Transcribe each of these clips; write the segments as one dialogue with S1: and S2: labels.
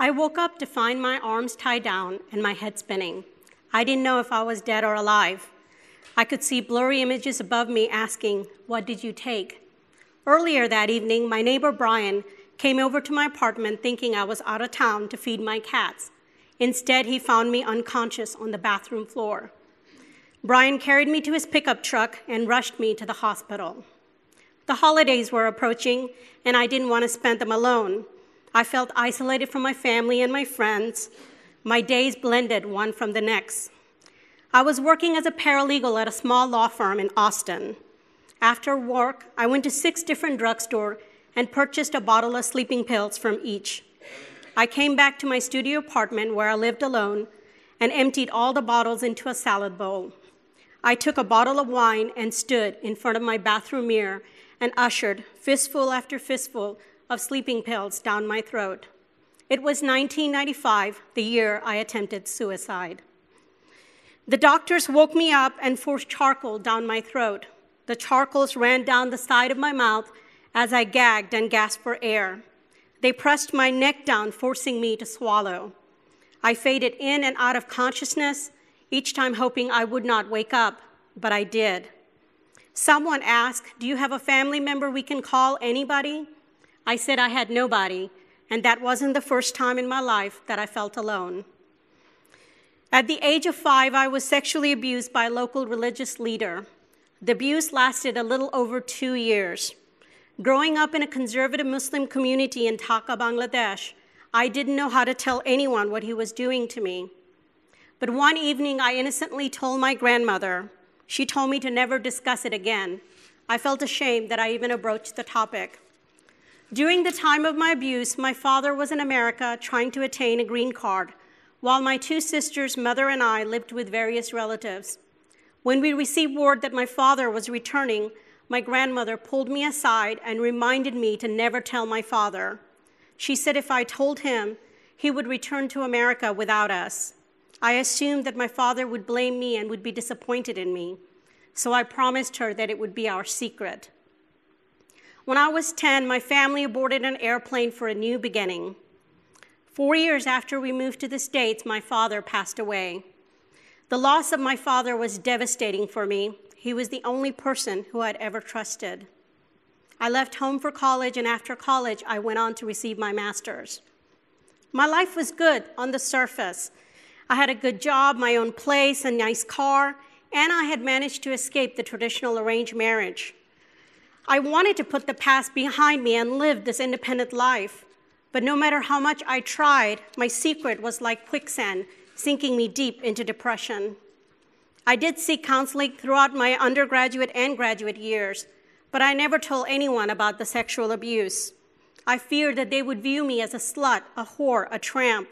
S1: I woke up to find my arms tied down and my head spinning. I didn't know if I was dead or alive. I could see blurry images above me asking, "What did you take?" Earlier that evening, my neighbor Brian came over to my apartment thinking I was out of town to feed my cats. Instead, he found me unconscious on the bathroom floor. Brian carried me to his pickup truck and rushed me to the hospital. The holidays were approaching, and I didn't want to spend them alone. I felt isolated from my family and my friends. My days blended one from the next. I was working as a paralegal at a small law firm in Austin. After work, I went to 6 different drugstores and purchased a bottle of sleeping pills from each. I came back to my studio apartment where I lived alone and emptied all the bottles into a salad bowl. I took a bottle of wine and stood in front of my bathroom mirror and ushered fistful after fistful of sleeping pills down my throat. It was 1995, the year I attempted suicide. The doctors woke me up and forced charcoal down my throat. The charcoals ran down the side of my mouth as I gagged and gasped for air. They pressed my neck down, forcing me to swallow. I faded in and out of consciousness, each time hoping I would not wake up, but I did. Someone asked, "Do you have a family member we can call, anybody?" I said I had nobody, and that wasn't the first time in my life that I felt alone. At the age of 5, I was sexually abused by a local religious leader. The abuse lasted a little over 2 years. Growing up in a conservative Muslim community in Dhaka, Bangladesh, I didn't know how to tell anyone what he was doing to me. But one evening, I innocently told my grandmother. She told me to never discuss it again. I felt ashamed that I even broached the topic. During the time of my abuse, my father was in America trying to attain a green card, while my 2 sisters, mother and I, lived with various relatives. When we received word that my father was returning, my grandmother pulled me aside and reminded me to never tell my father. She said if I told him, he would return to America without us. I assumed that my father would blame me and would be disappointed in me, so I promised her that it would be our secret. When I was 10, my family boarded an airplane for a new beginning. 4 years after we moved to the States, my father passed away. The loss of my father was devastating for me. He was the only person who I'd ever trusted. I left home for college, and after college, I went on to receive my master's. My life was good on the surface. I had a good job, my own place, a nice car, and I had managed to escape the traditional arranged marriage. I wanted to put the past behind me and live this independent life. But no matter how much I tried, my secret was like quicksand, sinking me deep into depression. I did seek counseling throughout my undergraduate and graduate years, but I never told anyone about the sexual abuse. I feared that they would view me as a slut, a whore, a tramp.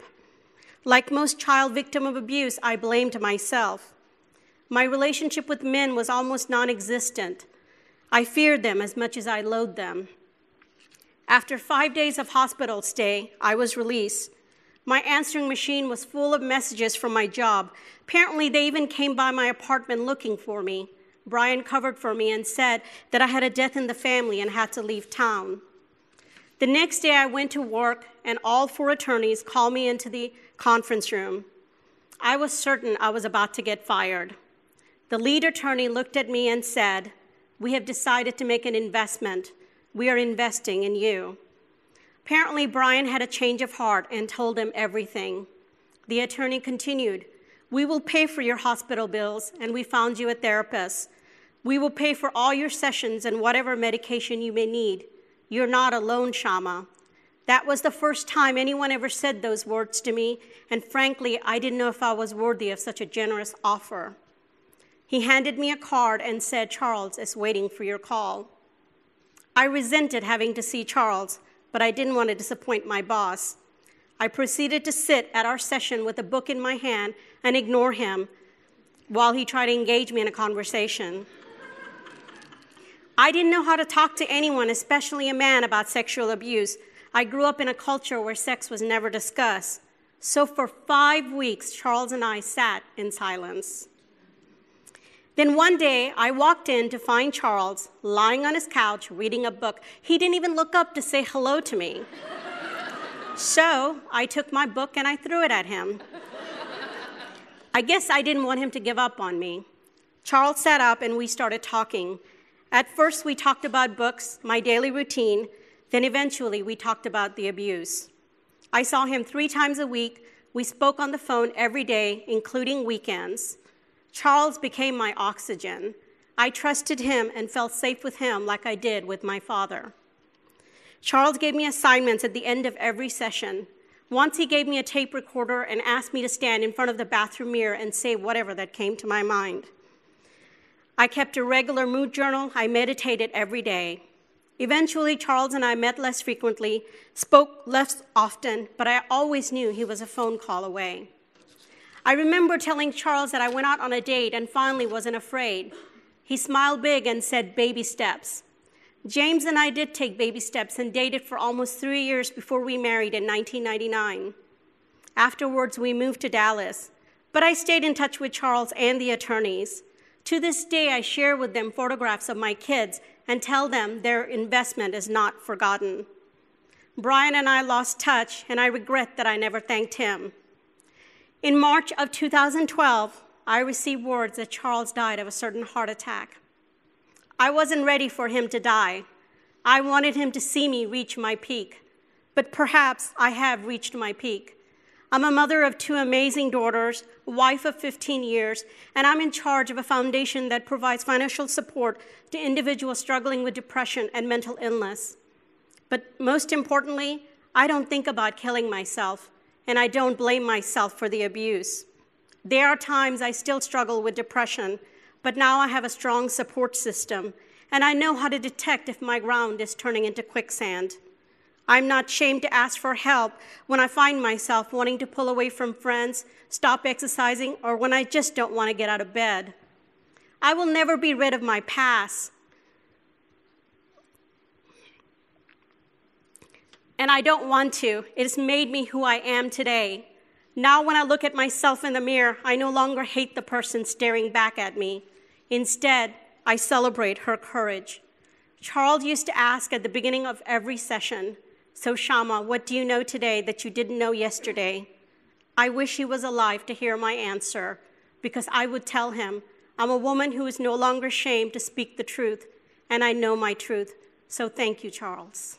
S1: Like most child victims of abuse, I blamed myself. My relationship with men was almost non-existent. I feared them as much as I loathed them. After 5 days of hospital stay, I was released. My answering machine was full of messages from my job. Apparently, they even came by my apartment looking for me. Brian covered for me and said that I had a death in the family and had to leave town. The next day, I went to work, and all 4 attorneys called me into the conference room. I was certain I was about to get fired. The lead attorney looked at me and said, "We have decided to make an investment. We are investing in you." Apparently, Brian had a change of heart and told him everything. The attorney continued, "We will pay for your hospital bills, and we found you a therapist. We will pay for all your sessions and whatever medication you may need. You're not alone, Shama." That was the first time anyone ever said those words to me, and frankly, I didn't know if I was worthy of such a generous offer. He handed me a card and said, "Charles is waiting for your call." I resented having to see Charles, but I didn't want to disappoint my boss. I proceeded to sit at our session with a book in my hand and ignore him while he tried to engage me in a conversation. I didn't know how to talk to anyone, especially a man, about sexual abuse. I grew up in a culture where sex was never discussed. So for 5 weeks, Charles and I sat in silence. Then one day, I walked in to find Charles lying on his couch reading a book. He didn't even look up to say hello to me. So I took my book and I threw it at him. I guess I didn't want him to give up on me. Charles sat up and we started talking. At first, we talked about books, my daily routine, then eventually we talked about the abuse. I saw him 3 times a week. We spoke on the phone every day, including weekends. Charles became my oxygen. I trusted him and felt safe with him like I did with my father. Charles gave me assignments at the end of every session. Once he gave me a tape recorder and asked me to stand in front of the bathroom mirror and say whatever that came to my mind. I kept a regular mood journal. I meditated every day. Eventually, Charles and I met less frequently, spoke less often, but I always knew he was a phone call away. I remember telling Charles that I went out on a date and finally wasn't afraid. He smiled big and said, "Baby steps." James and I did take baby steps and dated for almost 3 years before we married in 1999. Afterwards, we moved to Dallas, but I stayed in touch with Charles and the attorneys. To this day, I share with them photographs of my kids and tell them their investment is not forgotten. Brian and I lost touch, and I regret that I never thanked him. In March of 2012, I received words that Charles died of a certain heart attack. I wasn't ready for him to die. I wanted him to see me reach my peak, but perhaps I have reached my peak. I'm a mother of 2 amazing daughters, wife of 15 years, and I'm in charge of a foundation that provides financial support to individuals struggling with depression and mental illness. But most importantly, I don't think about killing myself, and I don't blame myself for the abuse. There are times I still struggle with depression, but now I have a strong support system, and I know how to detect if my ground is turning into quicksand. I'm not ashamed to ask for help when I find myself wanting to pull away from friends, stop exercising, or when I just don't want to get out of bed. I will never be rid of my past. And I don't want to. It has made me who I am today. Now when I look at myself in the mirror, I no longer hate the person staring back at me. Instead, I celebrate her courage. Charles used to ask at the beginning of every session, "So Shama, what do you know today that you didn't know yesterday?" I wish he was alive to hear my answer, because I would tell him, I'm a woman who is no longer ashamed to speak the truth, and I know my truth. So thank you, Charles.